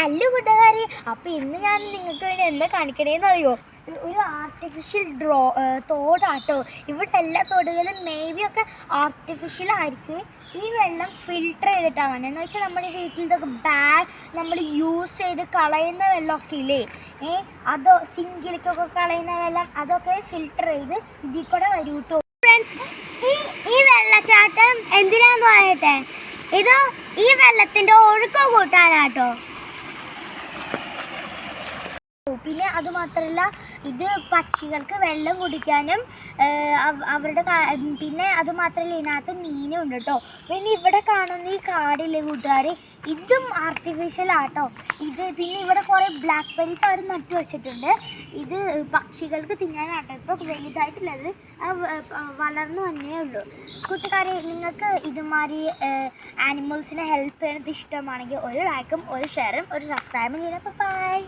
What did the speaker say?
അല്ല കൂട്ടുകാരി, അപ്പൊ ഇന്ന് ഞാൻ നിങ്ങൾക്ക് വേണ്ടി എന്താ കാണിക്കണേന്ന് അറിയോ? ഒരു ആർട്ടിഫിഷ്യൽ തോടാട്ടോ. ഇവിടെ എല്ലാ തോടുകളും മേബി ഒക്കെ ആർട്ടിഫിഷ്യൽ ആയിരിക്കും. ഈ വെള്ളം ഫിൽട്ടർ ചെയ്തിട്ടാണ് എന്ന് വെച്ചാൽ നമ്മുടെ വീട്ടിലൊക്കെ നമ്മൾ യൂസ് ചെയ്ത് കളയുന്ന വെള്ളമൊക്കെ ഇല്ലേ, അതോ സിങ്കിലേക്കൊക്കെ കളയുന്ന വെള്ളം അതൊക്കെ ഫിൽട്ടർ ചെയ്ത് ഇതിൽ കൂടെ വരൂ കേട്ടോ. ഫ്രണ്ട്സ്, ഈ വെള്ളച്ചാട്ടം എന്തിനാന്ന് പറയട്ടെ, ഇത് ഈ വെള്ളത്തിന്റെ ഒഴുക്ക് കൂട്ടാനാട്ടോ. പിന്നെ അതുമാത്രമല്ല, ഇത് പക്ഷികൾക്ക് വെള്ളം കുടിക്കാനും അവരുടെ പിന്നെ അതുമാത്രമല്ല ഇതിനകത്ത് മീനും ഉണ്ട് കേട്ടോ. പിന്നെ ഇവിടെ കാണുന്ന ഈ കാടില്ലേ കൂട്ടുകാർ, ഇതും ആർട്ടിഫിഷ്യൽ ആട്ടോ. പിന്നെ ഇവിടെ കുറേ ബ്ലാക്ക് ബെറീസ് അവർ നട്ടു വെച്ചിട്ടുണ്ട്. ഇത് പക്ഷികൾക്ക് തിന്നാനാട്ടോ. ഇപ്പോൾ വലുതായിട്ടുള്ളത് വളർന്നു വന്നേ ഉള്ളൂ. കൂട്ടുകാരെ, നിങ്ങൾക്ക് ഇതുമാതിരി ആനിമൽസിനെ ഹെൽപ്പ് ചെയ്യുന്നത് ഇഷ്ടമാണെങ്കിൽ ഒരു ലൈക്കും ഒരു ഷെയറും ഒരു സബ്സ്ക്രൈബും ചെയ്യണം. ബൈ.